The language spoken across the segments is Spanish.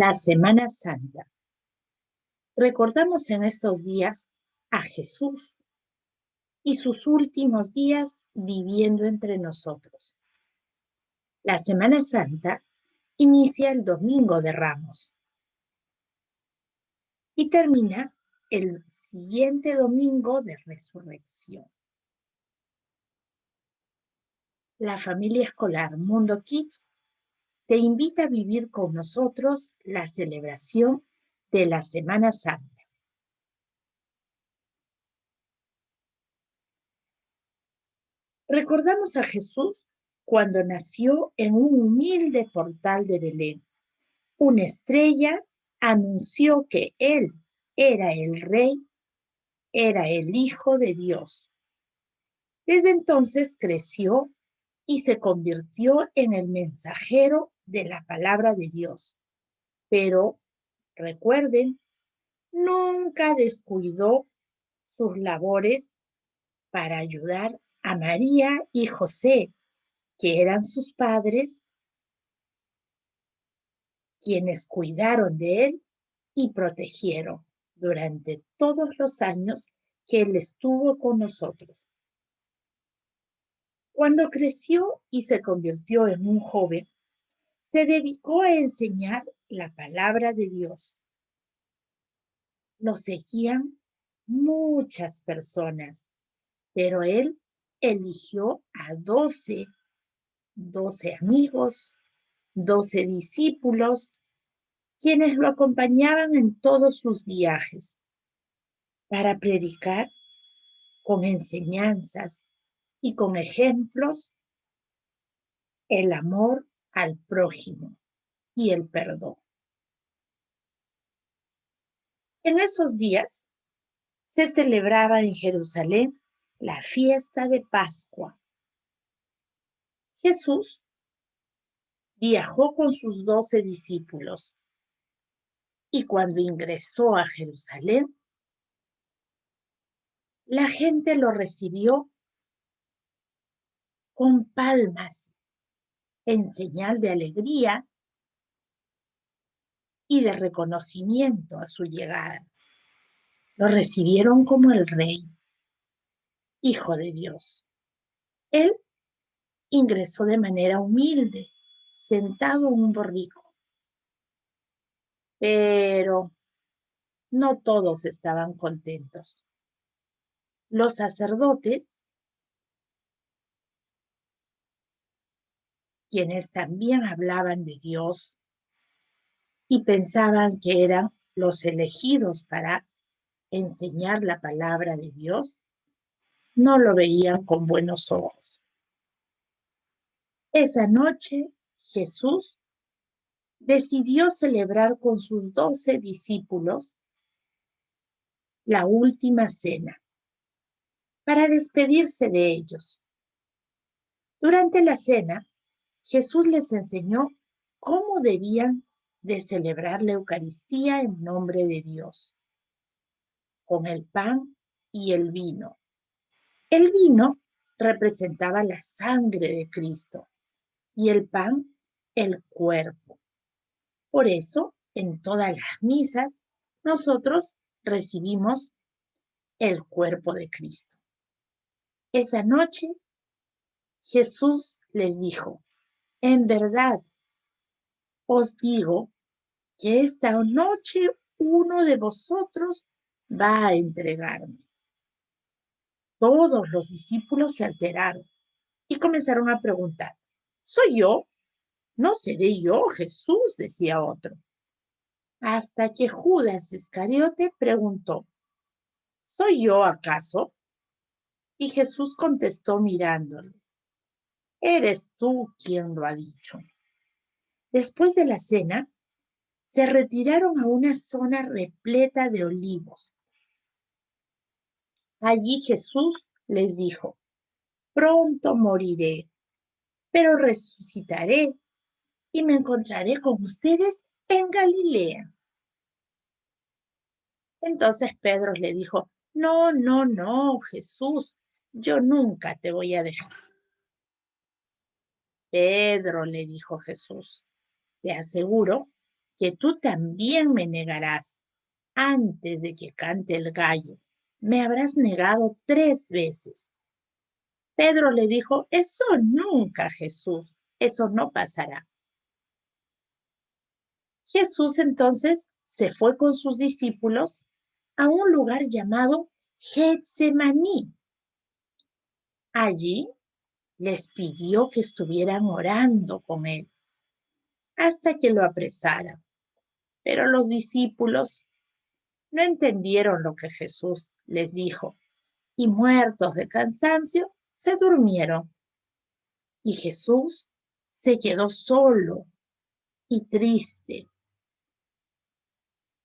La Semana Santa. Recordamos en estos días a Jesús y sus últimos días viviendo entre nosotros. La Semana Santa inicia el Domingo de Ramos y termina el siguiente domingo de Resurrección. La familia escolar Mundo Kids te invita a vivir con nosotros la celebración de la Semana Santa. Recordamos a Jesús cuando nació en un humilde portal de Belén. Una estrella anunció que Él era el Rey, era el Hijo de Dios. Desde entonces creció y se convirtió en el mensajero de la palabra de Dios. Pero, recuerden, nunca descuidó sus labores para ayudar a María y José, que eran sus padres, quienes cuidaron de él y protegieron durante todos los años que él estuvo con nosotros. Cuando creció y se convirtió en un joven, se dedicó a enseñar la palabra de Dios. Lo seguían muchas personas, pero él eligió a 12 amigos, 12 discípulos, quienes lo acompañaban en todos sus viajes para predicar con enseñanzas y con ejemplos el amor al prójimo y el perdón. En esos días se celebraba en Jerusalén la fiesta de Pascua. Jesús viajó con sus 12 discípulos y cuando ingresó a Jerusalén, la gente lo recibió con palmas en señal de alegría y de reconocimiento a su llegada. Lo recibieron como el Rey, Hijo de Dios. Él ingresó de manera humilde, sentado en un borrico. Pero no todos estaban contentos. Los sacerdotes, quienes también hablaban de Dios y pensaban que eran los elegidos para enseñar la palabra de Dios, no lo veían con buenos ojos. Esa noche Jesús decidió celebrar con sus 12 discípulos la última cena para despedirse de ellos. Durante la cena, Jesús les enseñó cómo debían de celebrar la Eucaristía en nombre de Dios, con el pan y el vino. El vino representaba la sangre de Cristo y el pan, el cuerpo. Por eso, en todas las misas, nosotros recibimos el cuerpo de Cristo. Esa noche, Jesús les dijo: en verdad, os digo que esta noche uno de vosotros va a entregarme. Todos los discípulos se alteraron y comenzaron a preguntar: ¿soy yo? No seré yo, Jesús, decía otro. Hasta que Judas Iscariote preguntó: ¿soy yo acaso? Y Jesús contestó mirándole: eres tú quien lo ha dicho. Después de la cena, se retiraron a una zona repleta de olivos. Allí Jesús les dijo: pronto moriré, pero resucitaré y me encontraré con ustedes en Galilea. Entonces Pedro le dijo: no, no, no, Jesús, yo nunca te voy a dejar. Pedro, le dijo Jesús, te aseguro que tú también me negarás antes de que cante el gallo. Me habrás negado 3 veces. Pedro le dijo, eso nunca, Jesús, eso no pasará. Jesús entonces se fue con sus discípulos a un lugar llamado Getsemaní. Allí les pidió que estuvieran orando con él hasta que lo apresaran. Pero los discípulos no entendieron lo que Jesús les dijo y muertos de cansancio se durmieron. Y Jesús se quedó solo y triste,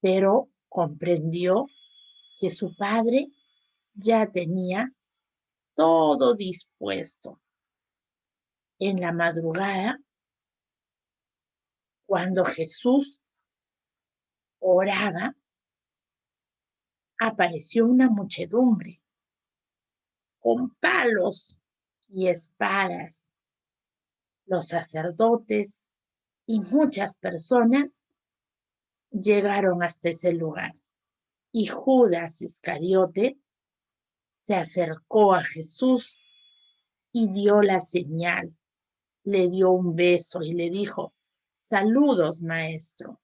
pero comprendió que su padre ya tenía todo dispuesto. En la madrugada, cuando Jesús oraba, apareció una muchedumbre con palos y espadas. Los sacerdotes y muchas personas llegaron hasta ese lugar. Y Judas Iscariote se acercó a Jesús y dio la señal. Le dio un beso y le dijo, saludos, maestro.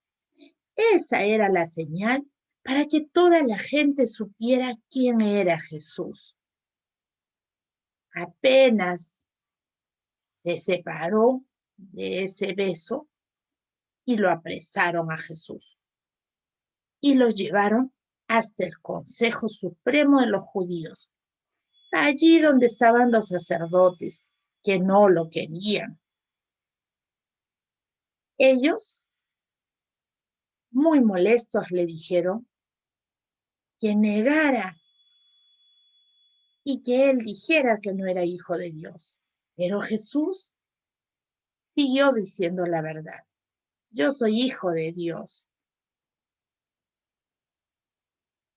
Esa era la señal para que toda la gente supiera quién era Jesús. Apenas se separó de ese beso y lo apresaron a Jesús y lo llevaron hasta el Consejo Supremo de los Judíos, allí donde estaban los sacerdotes que no lo querían. Ellos, muy molestos, le dijeron que negara y que él dijera que no era hijo de Dios. Pero Jesús siguió diciendo la verdad. Yo soy hijo de Dios.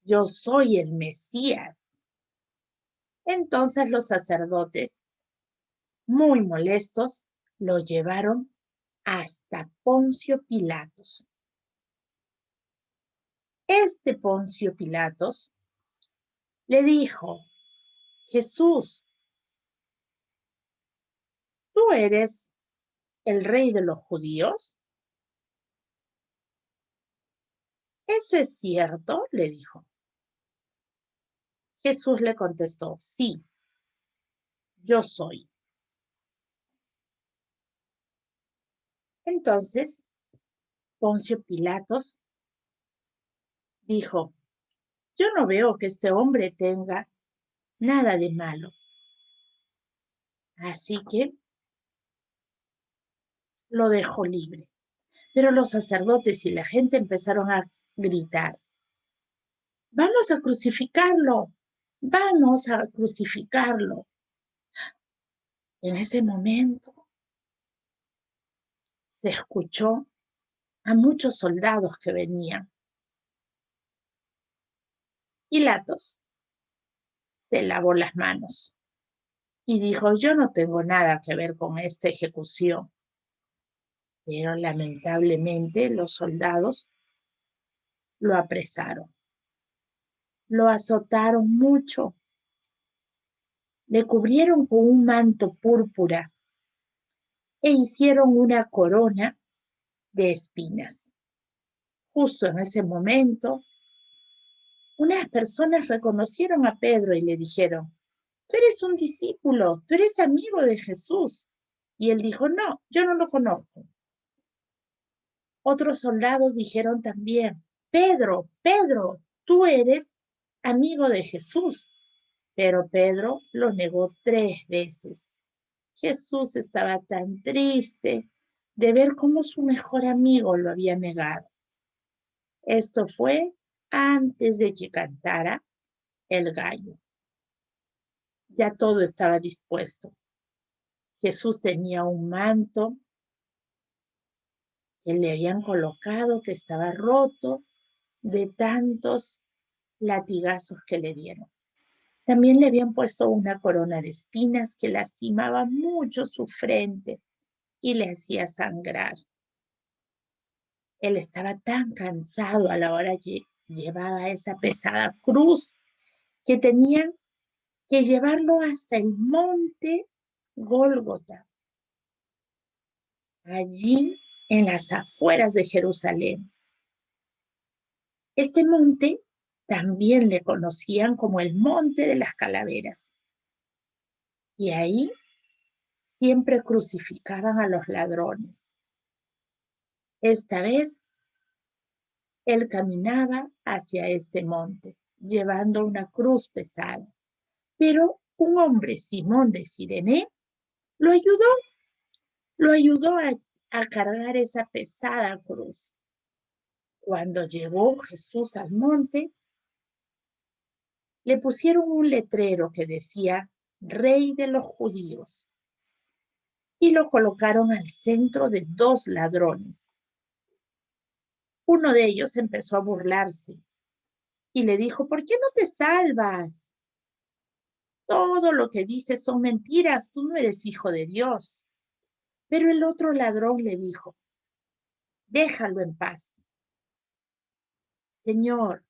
Yo soy el Mesías. Entonces los sacerdotes, muy molestos, lo llevaron hasta Poncio Pilatos. Este Poncio Pilatos le dijo, Jesús, ¿tú eres el rey de los judíos? ¿Eso es cierto? Le dijo. Jesús le contestó, sí, yo soy. Entonces, Poncio Pilatos dijo, yo no veo que este hombre tenga nada de malo. Así que lo dejó libre. Pero los sacerdotes y la gente empezaron a gritar, vamos a crucificarlo, vamos a crucificarlo. En ese momento se escuchó a muchos soldados que venían. Pilatos se lavó las manos y dijo, yo no tengo nada que ver con esta ejecución. Pero lamentablemente los soldados lo apresaron, lo azotaron mucho, le cubrieron con un manto púrpura e hicieron una corona de espinas. Justo en ese momento, unas personas reconocieron a Pedro y le dijeron, tú eres un discípulo, tú eres amigo de Jesús. Y él dijo, no, yo no lo conozco. Otros soldados dijeron también, Pedro, Pedro, tú eres amigo de Jesús. Pero Pedro lo negó 3 veces. Jesús estaba tan triste de ver cómo su mejor amigo lo había negado. Esto fue antes de que cantara el gallo. Ya todo estaba dispuesto. Jesús tenía un manto que le habían colocado que estaba roto de tantos latigazos que le dieron. También le habían puesto una corona de espinas que lastimaba mucho su frente y le hacía sangrar. Él estaba tan cansado a la hora que llevaba esa pesada cruz que tenían que llevarlo hasta el monte Gólgota, allí en las afueras de Jerusalén. Este monte también le conocían como el Monte de las Calaveras, y ahí siempre crucificaban a los ladrones. Esta vez él caminaba hacia este monte, llevando una cruz pesada, pero un hombre, Simón de Cirene, lo ayudó a cargar esa pesada cruz. Cuando llegó Jesús al monte, le pusieron un letrero que decía Rey de los Judíos y lo colocaron al centro de dos ladrones. Uno de ellos empezó a burlarse y le dijo, ¿por qué no te salvas? Todo lo que dices son mentiras, tú no eres hijo de Dios. Pero el otro ladrón le dijo, déjalo en paz. Señor,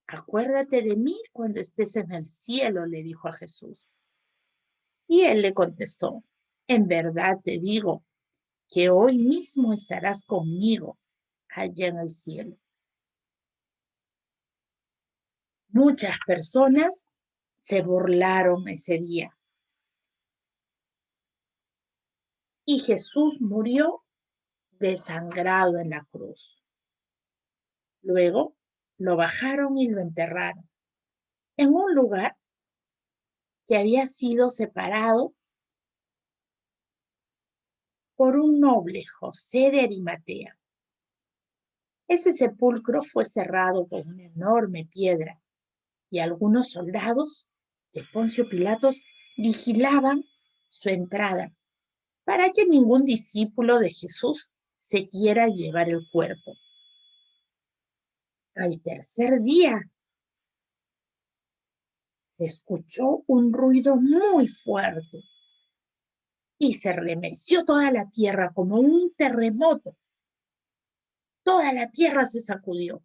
acuérdate de mí cuando estés en el cielo, le dijo a Jesús. Y él le contestó, en verdad te digo que hoy mismo estarás conmigo allá en el cielo. Muchas personas se burlaron ese día y Jesús murió desangrado en la cruz. Luego lo bajaron y lo enterraron en un lugar que había sido separado por un noble, José de Arimatea. Ese sepulcro fue cerrado con una enorme piedra y algunos soldados de Poncio Pilatos vigilaban su entrada para que ningún discípulo de Jesús se quiera llevar el cuerpo. Al tercer día se escuchó un ruido muy fuerte y se remeció toda la tierra como un terremoto. Toda la tierra se sacudió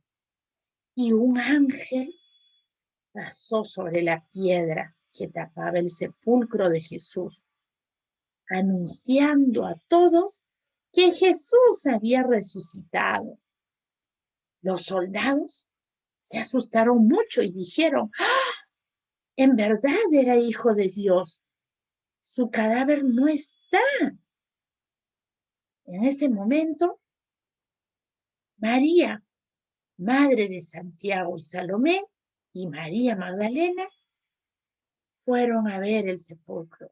y un ángel pasó sobre la piedra que tapaba el sepulcro de Jesús, anunciando a todos que Jesús había resucitado. Los soldados se asustaron mucho y dijeron, ¡ah! En verdad era hijo de Dios. Su cadáver no está. En ese momento, María, madre de Santiago y Salomé, y María Magdalena, fueron a ver el sepulcro.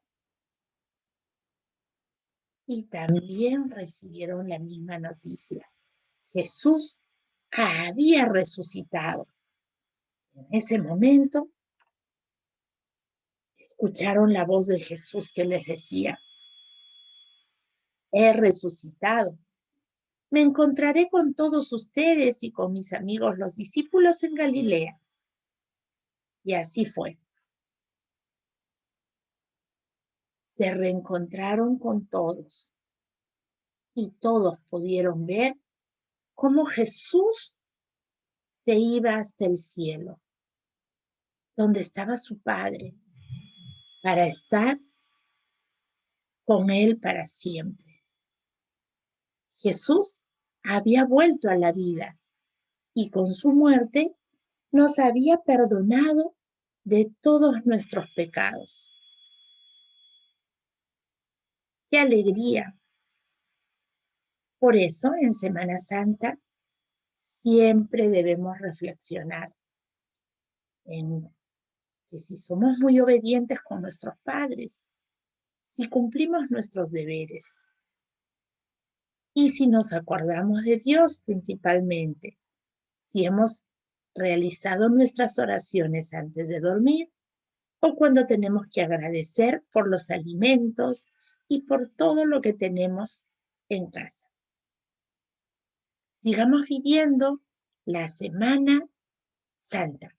Y también recibieron la misma noticia. Jesús había resucitado. En ese momento, escucharon la voz de Jesús que les decía, he resucitado. Me encontraré con todos ustedes y con mis amigos los discípulos en Galilea. Y así fue. Se reencontraron con todos y todos pudieron ver cómo Jesús se iba hasta el cielo, donde estaba su Padre, para estar con él para siempre. Jesús había vuelto a la vida y con su muerte nos había perdonado de todos nuestros pecados. ¡Qué alegría! Por eso, en Semana Santa, siempre debemos reflexionar en que si somos muy obedientes con nuestros padres, si cumplimos nuestros deberes y si nos acordamos de Dios principalmente, si hemos realizado nuestras oraciones antes de dormir o cuando tenemos que agradecer por los alimentos y por todo lo que tenemos en casa. Sigamos viviendo la Semana Santa.